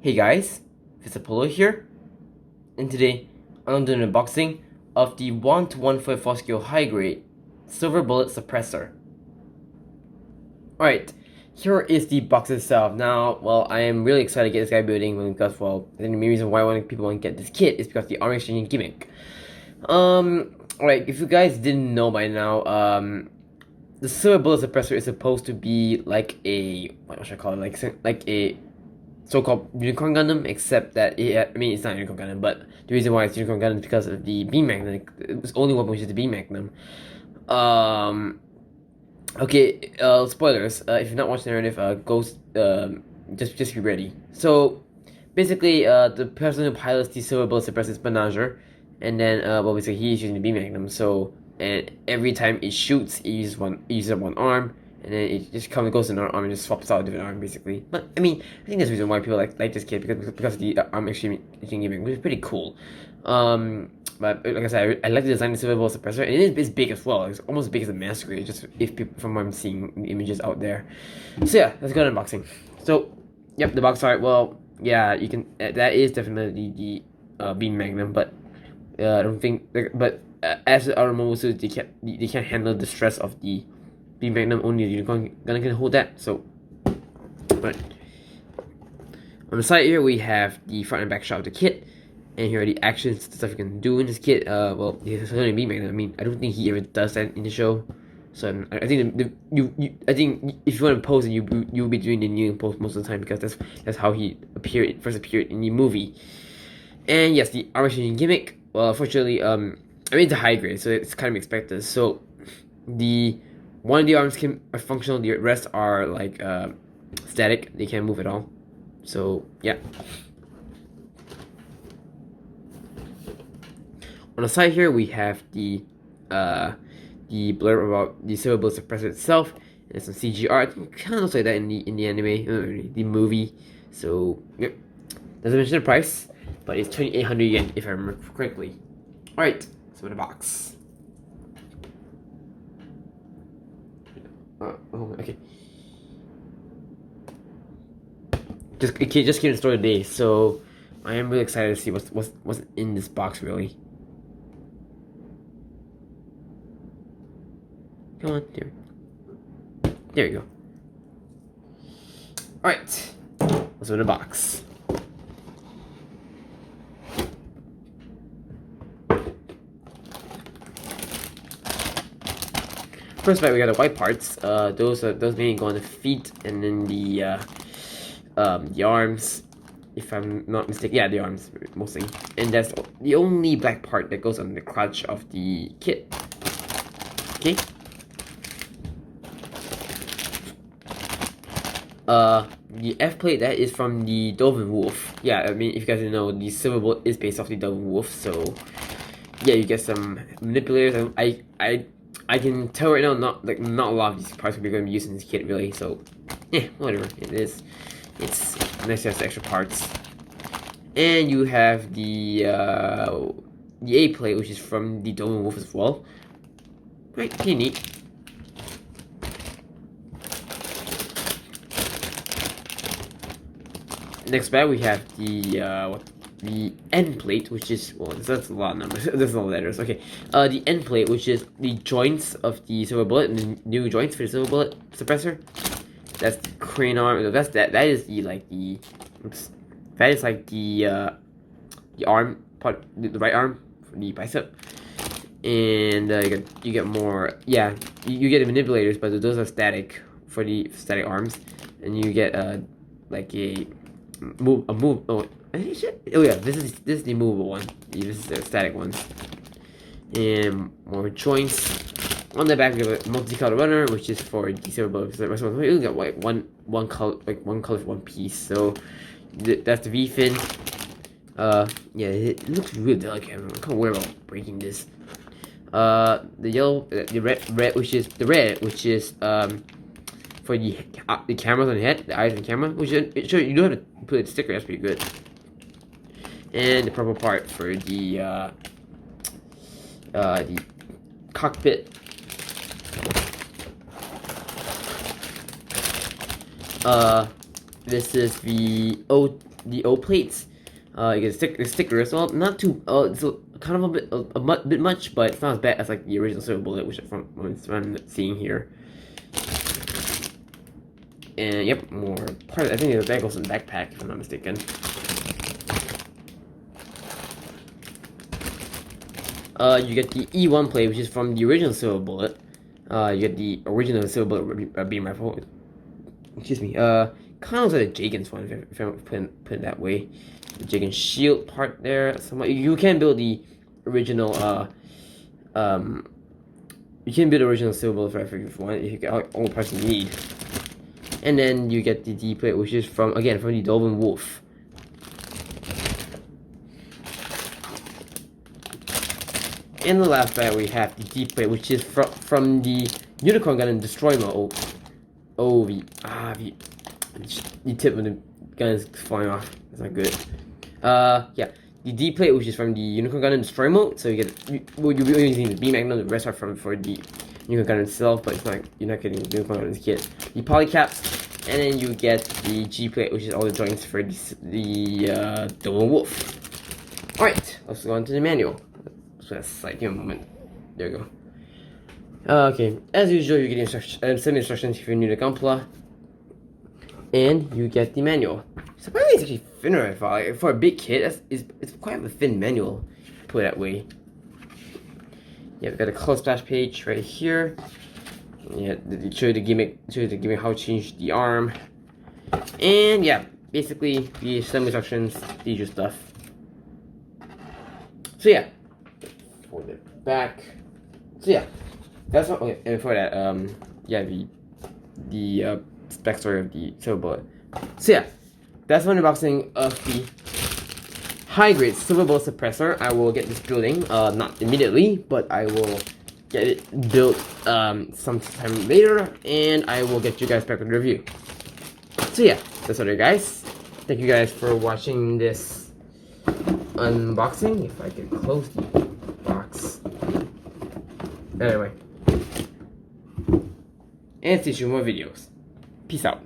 Hey guys, it's Apollo here, and today I'm doing an unboxing of the 1-to-1.4 scale high grade silver bullet suppressor. Alright, here is the box itself. Now, well, I am really excited to get this guy building because, well, I think the main reason why people want to get this kit is because of the armor exchanging gimmick. Alright, if you guys didn't know by now, the silver bullet suppressor is supposed to be like a, what should I call it, like a so-called Unicorn Gundam, except that it's not Unicorn Gundam, but the reason why it's Unicorn Gundam is because of the beam magnum. It's only one which is the beam magnum. Okay, spoilers. If you're not watching the narrative, just be ready. So, basically, the person who pilots the silver bullet suppressor is Banager, and then, basically he's using the beam magnum. So, and every time it shoots, it uses one arm. And then it just goes in our arm and just swaps out a different arm, basically. But I mean, I think that's the reason why people like this kit because of the arm exchanging gimmick, which is pretty cool. But like I said, I like the design of the silver bullet suppressor, and it's big as well. It's almost as big as a master grade, just from what I'm seeing in the images out there. So yeah, let's go to unboxing. So, yep, the box art. Well, yeah, you can. That is definitely the beam magnum, but I don't think. As the other mobile suits, they can't handle the stress of the beam magnum. Only the Unicorn Gundam can hold that. So, right. On the side here, we have the front and back shot of the kit, and here are the actions, the stuff you can do in this kit. Well, it's only beam magnum. I mean, I don't think he ever does that in the show. So I think I think if you want to pose, and you'll be doing the kneeling pose most of the time because that's how he first appeared in the movie. And yes, the armor changing gimmick. Well, unfortunately, I mean, it's a high grade, so it's kind of expected. So one of the arms are functional, the rest are like static. They can't move at all. So yeah. On the side here, we have the blurb about the silver bullet suppressor itself. And some CG art. It kind of looks like that in the anime, the movie. So yep. Doesn't mention the price, but it's 2,800 yen if I remember correctly. All right, so the box. Okay. Just came in the store today, so I am really excited to see what's in this box. Really. Come on, there you go. All right, let's open the box. First back, we got the white parts. Those mainly go on the feet, and then the arms, if I'm not mistaken. Yeah, the arms mostly, and that's the only black part that goes on the crotch of the kit. Okay. The F plate, that is from the Dovin Wolf. Yeah, I mean, if you guys didn't know, the silver bullet is based off the Dovin Wolf. So yeah, you get some manipulators. And I can tell right now, not a lot of these parts will be going to be used in this kit, really. So, yeah, whatever it is. It's nice to have extra parts. And you have the A plate, which is from the Dome Wolf as well. Right, pretty neat. Next back, we have the end plate, which is, well, that's a lot of numbers. There's a lot of letters. Okay, the end plate, which is the joints of the silver bullet, and the new joints for the silver bullet suppressor. That's the crane arm. That is the arm part, the right arm for the bicep. And you get more. Yeah, you get the manipulators, but those are static for the static arms, and you get like a move. Oh yeah, this is the movable one. This is the static one. And more joints. On the back, we have a multicolored runner, which is for the silver bullet. The rest of we got like one color for one piece. So that's the V fin. Yeah, it looks really delicate. I can't worry about breaking this. The yellow, the red, which is for the cameras on the head, the eyes on the camera, which sure you don't have to put a sticker. That's pretty good. And the purple part for the cockpit. this is the O plates. You get the stickers. Well, not too. It's kind of a bit much, but it's not as bad as like the original silver bullet, which from what I'm seeing here. And yep, more part. I think that goes in the backpack, if I'm not mistaken. You get the E1 plate, which is from the original silver bullet. You get the original silver bullet beam rifle. Excuse me. Kind of looks like a Jagan's one, if I put it that way. The Jagan shield part there. Somewhat. You can build the original. You can build the original silver bullet rifle if you want. If you get all the parts you need. And then you get the D plate, which is from the Dolben Wolf. In the last bag, we have the D plate, which is from the Unicorn Gun and Destroy mode. The tip of the gun is flying off. That's not good. Yeah, the D plate, which is from the Unicorn Gun and Destroy mode. So you'll be using the B Magnum. The rest are for the Unicorn Gun itself, but you're not getting the Unicorn Gun kit. The polycaps, and then you get the G plate, which is all the joints for the Dolben Wolf. All right, let's go on to the manual. So that's like a moment. There you go. Okay, as usual, you get some instructions if you're new to Gunpla, and you get the manual. Surprisingly, it's actually thinner. For a big kit, it's quite a thin manual. Put it that way. Yeah, we've got a color splash page right here. Yeah, show you the gimmick, how to change the arm, and yeah, basically the assembly instructions, the usual stuff. So yeah. For the back, so yeah, that's what. Okay, and before that, yeah, the backstory of the silver bullet. So yeah, that's my unboxing of the high grade silver bullet suppressor. I will get this building, not immediately, but I will get it built sometime later, and I will get you guys back with a review. So yeah, that's all, guys. Thank you guys for watching this unboxing. If I can close the box. Anyway. And see you more videos. Peace out.